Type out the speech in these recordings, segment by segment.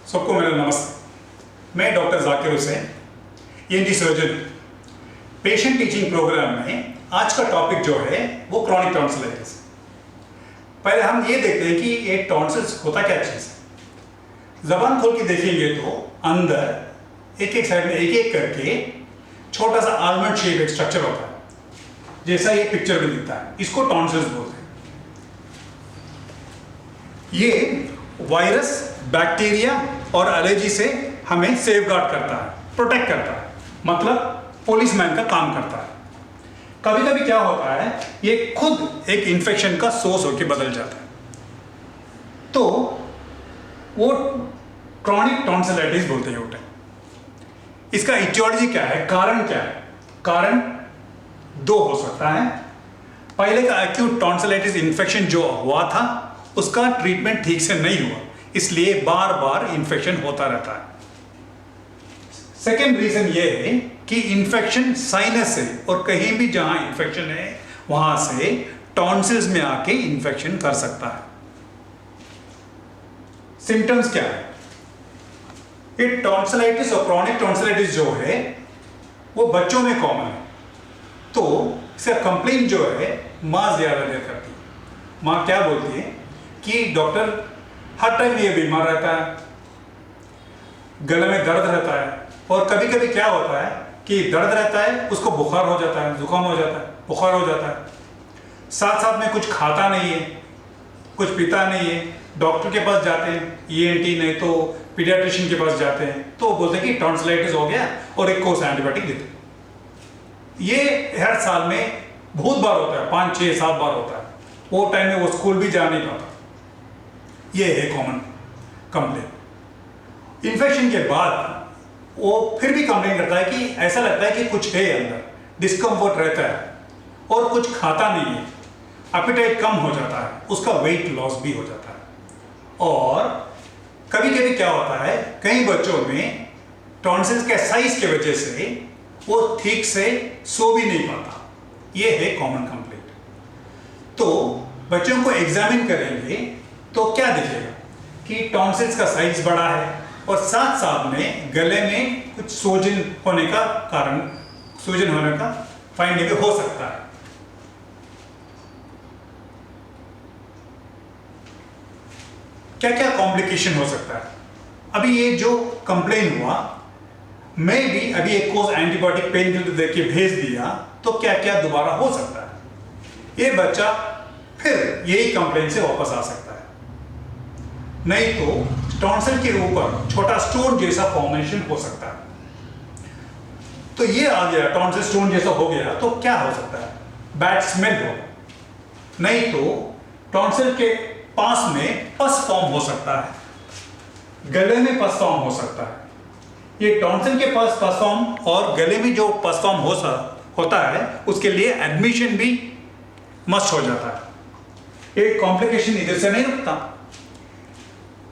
सबको मेरा नमस्ते। मैं doctor Zakir Hussain, ENT surgeon. Patient teaching program में आज का टॉपिक जो है वो क्रॉनिक टॉन्सिलाइटिस। पहले हम ये देखते हैं कि ये टॉन्सिल्स होता क्या चीज़ है। जबान खोल के देखेंगे तो अंदर एक एक साइड में एक एक करके छोटा सा आलमंड शेप एक स्ट्रक्चर होता है, जैसा ये पिक्चर में दिखता है। इसको टॉन्सिल्स बोलते हैं। ये वायरस, बैक्टीरिया और एलर्जी से हमें सेफगार्ड करता है, प्रोटेक्ट करता है, मतलब पुलिसमैन का काम करता है। कभी कभी क्या होता है, ये खुद एक इंफेक्शन का सोर्स होकर बदल जाता है, तो वो क्रॉनिक टॉन्सिलाइटिस बोलते हैं। इसका इटियोलॉजी क्या है, कारण क्या है? कारण दो हो सकता है। पहले का एक्यूट टॉन्सिलाइटिस इन्फेक्शन जो हुआ था उसका ट्रीटमेंट ठीक से नहीं हुआ, इसलिए बार बार इन्फेक्शन होता रहता है। सेकेंड रीजन ये है कि इन्फेक्शन साइनस से और कहीं भी जहां इन्फेक्शन है वहां से टॉन्सिल्स में आके इन्फेक्शन कर सकता है। सिम्टम्स क्या है? ये टॉन्सिलाइटिस और क्रॉनिक टॉन्सिलाइटिस जो है वो बच्चों में कॉमन है, तो इसका कंप्लेन जो है माँ ज्यादा देर करती है। माँ क्या बोलती है कि डॉक्टर हर टाइम ये बीमार रहता है, गले में दर्द रहता है, और कभी कभी क्या होता है कि दर्द रहता है, उसको बुखार हो जाता है, जुकाम हो जाता है, बुखार हो जाता है, साथ साथ में कुछ खाता नहीं है, कुछ पीता नहीं है। डॉक्टर के पास जाते हैं, ENT नहीं तो पीडियाट्रिशियन के पास जाते हैं, तो बोलते हैं कि टॉन्सिलाइटिस हो गया और एक कोर्स एंटीबायोटिक देते हैं। ये हर साल में बहुत बार होता है, 5, 6, 7 बार होता है। वो टाइम में वो स्कूल भी जा नहीं पाता। ये है कॉमन कंप्लेन। इन्फेक्शन के बाद वो फिर भी कंप्लेन करता है कि ऐसा लगता है कि कुछ है अंदर, डिस्कम्फर्ट रहता है और कुछ खाता नहीं है, एपेटाइट कम हो जाता है, उसका वेट लॉस भी हो जाता है। और कभी कभी क्या होता है, कई बच्चों में टॉन्सिल्स के साइज की वजह से वो ठीक से सो भी नहीं पाता। ये है कॉमन कंप्लेंट। तो बच्चों को एग्जामिन करेंगे तो क्या दिखेगा कि टॉन्सिल्स का साइज बड़ा है और साथ साथ में गले में कुछ सूजन होने का फाइंडिंग हो सकता है। क्या क्या कॉम्प्लिकेशन हो सकता है? अभी ये जो कंप्लेन हुआ, मैं भी अभी एक कोर्स एंटीबायोटिक पेन किलर दे के भेज दिया, तो क्या क्या दोबारा हो सकता है? ये बच्चा फिर यही कंप्लेन से वापस आ सकता है, नहीं तो टॉन्सिल के ऊपर छोटा स्टोन जैसा फॉर्मेशन हो सकता है। तो ये आ गया, टॉन्सिल स्टोन जैसा हो गया, तो क्या हो सकता है? बैड स्मेल हो, नहीं तो टॉन्सिल के पास में पस फॉर्म हो सकता है, गले में पस फॉर्म हो सकता है। ये टॉन्सिल के पास पस फॉर्म और गले में जो पस फॉर्म होता है, उसके लिए एडमिशन भी मस्ट हो जाता है। ये कॉम्प्लिकेशन इधर से नहीं रुकता।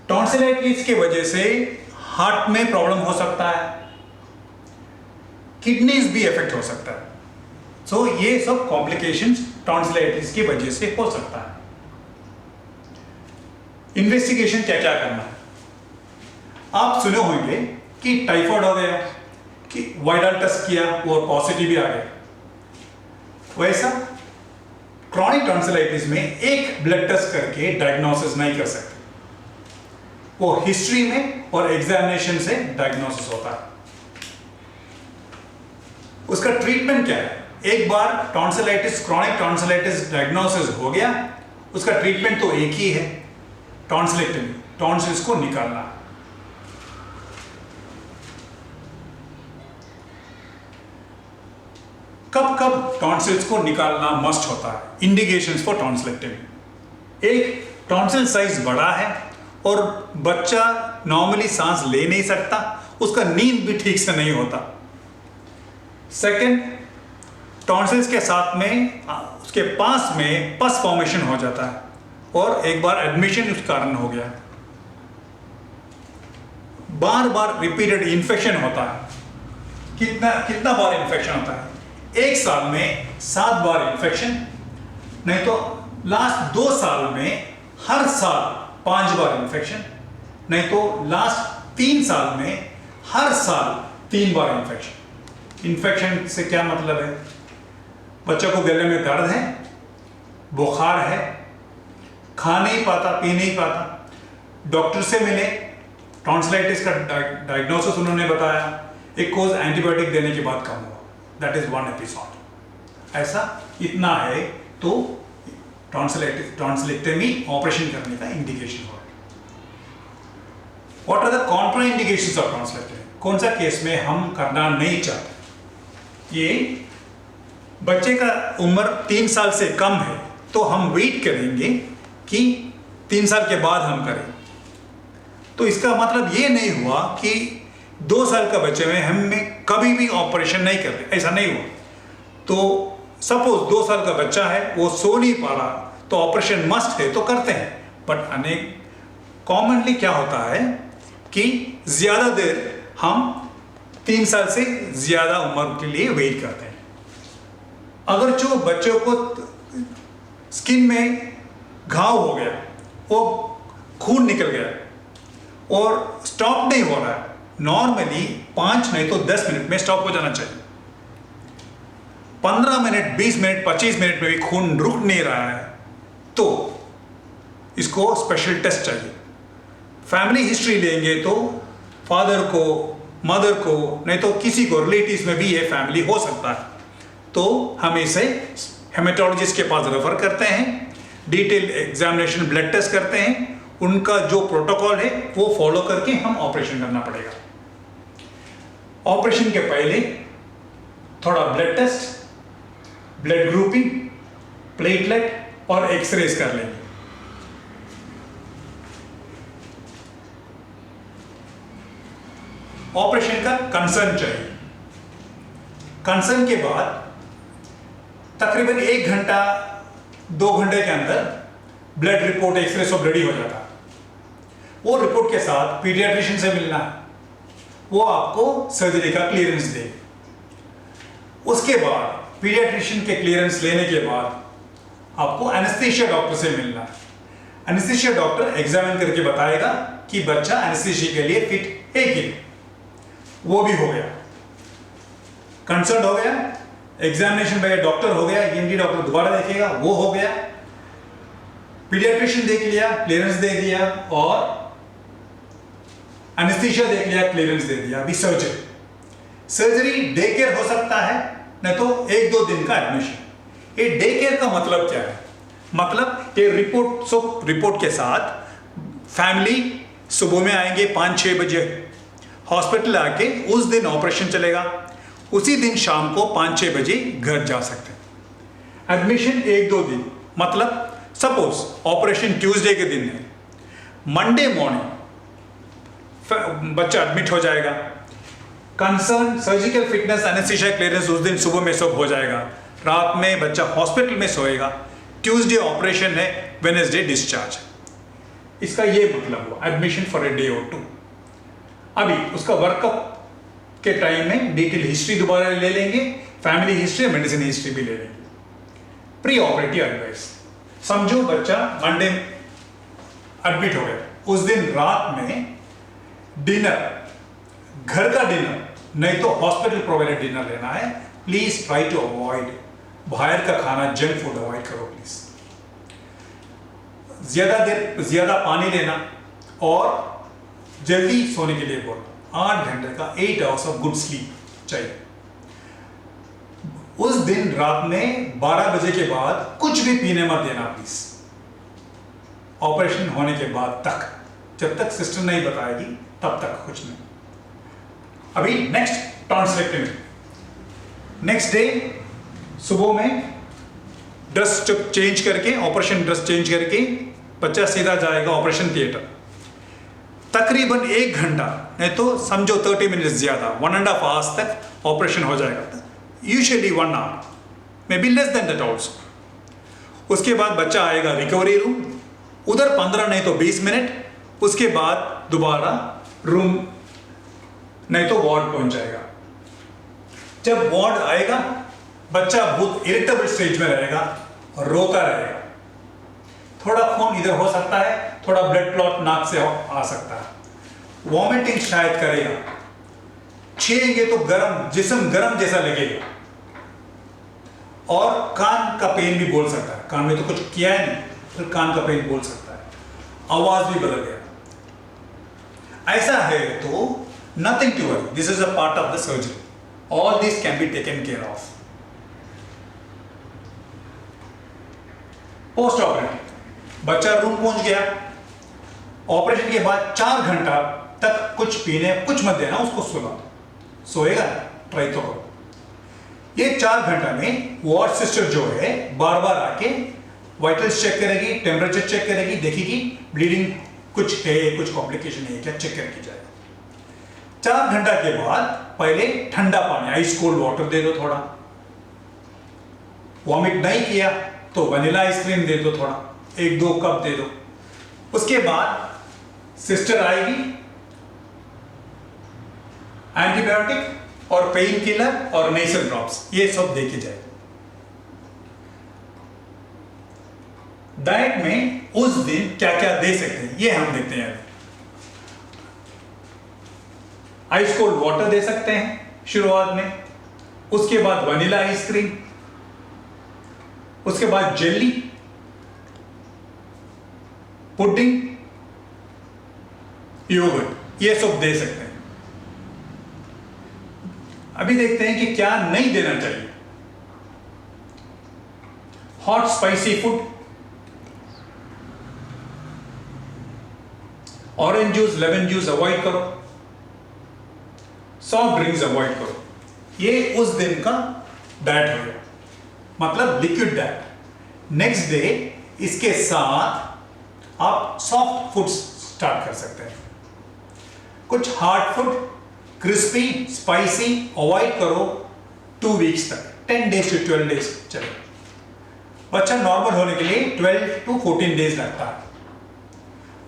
टॉन्सिलाइटिस की वजह से हार्ट में प्रॉब्लम हो सकता है, किडनीज भी इफेक्ट हो सकता है। सो ये सब कॉम्प्लिकेशंस टॉन्सिलाइटिस की वजह से हो सकता है। इन्वेस्टिगेशन क्या क्या करना है? आप सुने होंगे कि टाइफाइड हो गया, कि वाइडल टेस्ट किया वो पॉजिटिव भी आ गया। वैसा क्रॉनिक टॉन्सिलाइटिस में एक ब्लड टेस्ट करके डायग्नोसिस नहीं कर सकते, वो हिस्ट्री में और एग्जामिनेशन से डायग्नोसिस होता है। उसका ट्रीटमेंट क्या है? एक बार टॉन्सिलाइटिस, क्रॉनिक टॉन्सिलाइटिस डायग्नोसिस हो गया, उसका ट्रीटमेंट तो एक ही है, टॉन्सिलेक्टमी, टॉन्सिल्स को निकालना। कब कब टॉन्सिल्स को निकालना मस्ट होता है? Indications for tonsillectomy. एक, टॉन्सिल साइज बड़ा है और बच्चा नॉर्मली सांस ले नहीं सकता, उसका नींद भी ठीक से नहीं होता। सेकंड, टॉन्सिल्स के साथ में उसके पास में पस फॉर्मेशन हो जाता है और एक बार एडमिशन उस कारण हो गया। बार बार रिपीटेड इन्फेक्शन होता है। कितना बार इन्फेक्शन होता है? एक साल में 7 बार इन्फेक्शन, नहीं तो लास्ट 2 साल में हर साल 5 बार इन्फेक्शन, नहीं तो लास्ट 3 साल में हर साल 3 बार इन्फेक्शन। इन्फेक्शन से क्या मतलब है? बच्चों को गले में दर्द है, बुखार है, खा नहीं पाता, पी नहीं पाता, डॉक्टर से मिले, टॉन्सिलाइटिस का डायग्नोसिस उन्होंने बताया, एक कोर्स एंटीबायोटिक देने के बाद कम हुआ। That is 1 episode. ऐसा इतना है तो टॉन्सिलेक्टमी ऑपरेशन करने का इंडिकेशन हो। What are the contraindications of tonsillectomy? कौन सा केस में हम करना नहीं चाहते? ये बच्चे का उम्र 3 साल से कम है तो हम वेट करेंगे कि 3 साल के बाद हम करें। तो इसका मतलब ये नहीं हुआ कि 2 साल का बच्चे में हमें कभी भी ऑपरेशन नहीं करते, ऐसा नहीं हुआ। तो सपोज 2 साल का बच्चा है, वो सो नहीं पा रहा, तो ऑपरेशन मस्ट है तो करते हैं। बट अनेक कॉमनली क्या होता है कि ज्यादा देर हम 3 साल से ज्यादा उम्र के लिए वेट करते हैं। अगर जो बच्चों को स्किन में घाव हो गया, वो खून निकल गया और स्टॉप नहीं हो रहा है, नॉर्मली 5 नहीं तो 10 मिनट में स्टॉप हो जाना चाहिए। 15 मिनट, 20 मिनट, 25 मिनट में भी खून रुक नहीं रहा है तो इसको स्पेशल टेस्ट चाहिए। फैमिली हिस्ट्री लेंगे तो फादर को, मदर को, नहीं तो किसी को रिलेटिव्स में भी ये फैमिली हो सकता है, तो हम इसे हेमेटोलॉजिस्ट के पास रेफर करते हैं, डिटेल एग्जामिनेशन, ब्लड टेस्ट करते हैं, उनका जो प्रोटोकॉल है वो फॉलो करके हम ऑपरेशन करना पड़ेगा। ऑपरेशन के पहले थोड़ा blood test, blood grouping, platelet और एक्सरेज कर लेंगे। ऑपरेशन का कंसर्न चाहिए। कंसर्न के बाद तकरीबन 1 घंटा 2 घंटे के अंदर ब्लड रिपोर्ट, एक्सरे सब रेडी हो जाता है। वो रिपोर्ट के साथ पीडियाट्रिशियन से मिलना है, वो आपको सर्जरी का क्लियरेंस दे। उसके बाद पीडियाट्रिशियन के क्लियरेंस लेने के बाद आपको एनेस्थीसिया डॉक्टर से मिलना है। एनेस्थीसिया डॉक्टर एग्जामिन करके बताएगा कि बच्चा एनेस्थीसिया के लिए फिट है कि, वो भी हो गया। कंसर्न हो गया, एग्जामिनेशन बाय डॉक्टर हो गया, ईएनटी डॉक्टर दोबारा देखेगा, वो हो गया। पीडियाट्रिशियन देख लिया, क्लियरेंस दे दिया, और एनेस्थीसिया देख लिया, क्लियरेंस दे दिया। अभी सर्जरी डे केयर हो सकता है, नहीं तो 1-2 दिन का एडमिशन। ये डे केयर का मतलब क्या है? मतलब ये रिपोर्ट के साथ फैमिली सुबह में आएंगे 5-6 बजे, हॉस्पिटल आके उस दिन ऑपरेशन चलेगा, उसी दिन शाम को 5-6 बजे घर जा सकते हैं। एडमिशन 1-2 दिन, मतलब सपोज ऑपरेशन ट्यूसडे के दिन है, मंडे मॉर्निंग बच्चा एडमिट हो जाएगा। Concern surgical fitness, anaesthesia clearance उस दिन सुबह में सब हो जाएगा, रात में बच्चा हॉस्पिटल में सोएगा, ट्यूसडे ऑपरेशन है, वेडनेसडे डिस्चार्ज। इसका ये मतलब हुआ एडमिशन फॉर ए डे और 2। अभी उसका वर्कअप के टाइम में डिटेल हिस्ट्री दोबारा ले लेंगे, फैमिली हिस्ट्री, मेडिसिन हिस्ट्री भी ले लेंगे। प्री ऑपरेटिव एडवाइस, समझो बच्चा मंडे एडमिट हो गया, उस दिन रात में डिनर, घर का डिनर नहीं तो हॉस्पिटल प्रोवाइडेड डिनर लेना है। प्लीज ट्राई टू अवॉइड बाहर का खाना, जंक फूड अवॉइड करो प्लीज। ज्यादा पानी लेना और जल्दी सोने के लिए बोलना। 8 घंटे का 8 आवर्स ऑफ गुड स्लीप चाहिए। उस दिन रात में 12 बजे के बाद कुछ भी पीने मत देना प्लीज, ऑपरेशन होने के बाद तक। जब तक सिस्टर नहीं बताएगी तब तक कुछ नहीं। अभी नेक्स्ट टॉन्सिलेक्टमी। नेक्स्ट डे सुबह में ड्रेस चेंज करके, ऑपरेशन ड्रेस चेंज करके बच्चा सीधा जाएगा ऑपरेशन थिएटर। तकरीबन 1 घंटा नहीं तो समझो 30 मिनट ज्यादा, 1.5 आवर्स तक ऑपरेशन हो जाएगा। Usually 1 hour, maybe less than that also. उसके बाद बच्चा आएगा रिकवरी रूम, उधर 15 नहीं तो 20 मिनट, उसके बाद दोबारा रूम नहीं तो वार्ड पहुंच जाएगा। जब वार्ड आएगा बच्चा बहुत इरिटेबल स्टेज में रहेगा और रोता रहेगा। थोड़ा खून इधर हो सकता है, थोड़ा ब्लड क्लॉट नाक से आ सकता है। वॉमिटिंग शायद करेगा, छींकेंगे तो गरम, जिस्म गरम जैसा लगेगा, और कान का पेन भी बोल सकता है। कान में तो कुछ किया है नहीं, फिर कान का पेन बोल सकता है, आवाज भी बदल गया। ऐसा है तो nothing to worry, this is a part of the surgery, all this can be taken care of. Post operative, बच्चा रूम पहुंच गया, ऑपरेशन के बाद 4 घंटा तक कुछ पीने कुछ मत देना, उसको सुला दो, सोएगा, ट्राई तो करो। ये 4 घंटा में वार्ड सिस्टर जो है बार बार आके वाइटल्स चेक करेगी, टेम्परेचर चेक करेगी, देखेगी ब्लीडिंग कुछ है, कुछ कॉम्प्लिकेशन है क्या, चेक करके जाएगा। 4 घंटा के बाद पहले ठंडा पानी, आइस कोल्ड वाटर दे दो थोड़ा। वॉमिट नहीं किया तो वनीला आइसक्रीम दे दो थोड़ा, 1-2 कप दे दो। उसके बाद सिस्टर आएगी, एंटीबायोटिक और पेन किलर और नेसल ड्रॉप्स ये सब दे के जाएगी। डाइट में उस दिन क्या क्या दे सकते हैं ये हम देखते हैं। आइस कोल्ड वाटर दे सकते हैं शुरुआत में, उसके बाद वनीला आइसक्रीम, उसके बाद जेली, पुडिंग, योगर्ट, ये सब दे सकते हैं। अभी देखते हैं कि क्या नहीं देना चाहिए। Hot spicy food, orange juice, lemon juice avoid करो, सॉफ्ट ड्रिंक्स अवॉइड करो। ये उस दिन का डाइट हो गया, मतलब लिक्विड डाइट। नेक्स्ट डे इसके साथ आप सॉफ्ट फूड स्टार्ट कर सकते हैं। कुछ hard food, crispy, spicy avoid करो 2 वीक्स तक, 10 डेज to 12 डेज चले। बच्चा नॉर्मल होने के लिए 12 to 14 डेज लगता है,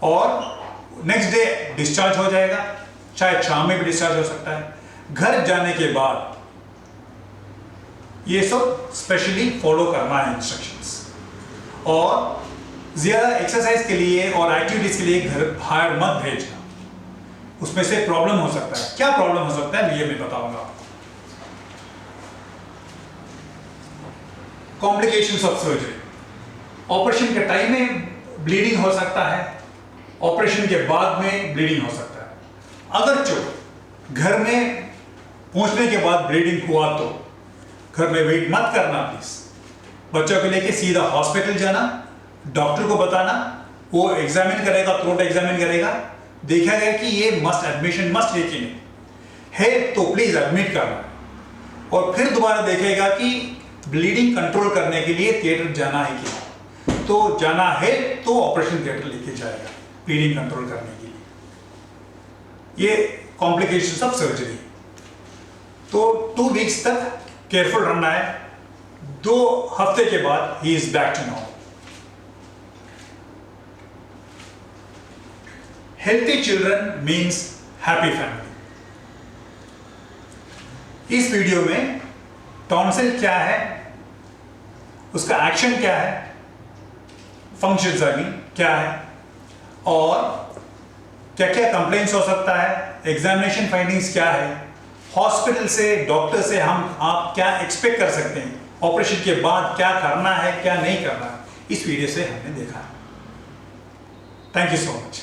और नेक्स्ट डे डिस्चार्ज हो जाएगा, शायद शाम में भी डिस्चार्ज हो सकता है। घर जाने के बाद ये सब स्पेशली फॉलो करना है इंस्ट्रक्शंस, और ज्यादा एक्सरसाइज के लिए और एक्टिविटीज के लिए घर बाहर मत भेजना, उसमें से प्रॉब्लम हो सकता है। क्या प्रॉब्लम हो सकता है ये मैं बताऊंगा। कॉम्प्लिकेशंस ऑफ सर्जरी, ऑपरेशन के टाइम में ब्लीडिंग हो सकता है, ऑपरेशन के बाद में ब्लीडिंग हो सकता है। अगर जो घर में पहुंचने के बाद ब्लीडिंग हुआ तो घर में वेट मत करना प्लीज, बच्चों को लेके सीधा हॉस्पिटल जाना, डॉक्टर को बताना, वो एग्जामिन करेगा, थ्रोट एग्जामिन करेगा, देखा गया कि ये मस्ट एडमिशन मस्ट है कि नहीं है तो प्लीज एडमिट करना, और फिर दोबारा देखेगा कि ब्लीडिंग कंट्रोल करने के लिए थिएटर जाना है कि नहीं, तो जाना है तो ऑपरेशन थिएटर लेके जाएगा ब्लीडिंग कंट्रोल करने के लिए। ये कॉम्प्लिकेशंस ऑफ सर्जरी। तो 2 वीक्स तक केयरफुल रहना है, 2 हफ्ते के बाद he is back to normal. Healthy children means happy family. इस वीडियो में टॉन्सिल क्या है, उसका एक्शन क्या है, फंक्शंस आई मीन क्या है, और क्या क्या कंप्लेंट्स हो सकता है, एग्जामिनेशन फाइंडिंग्स क्या है, हॉस्पिटल से, डॉक्टर से आप क्या एक्सपेक्ट कर सकते हैं, ऑपरेशन के बाद क्या करना है क्या नहीं करना है, इस वीडियो से हमने देखा। Thank you so much.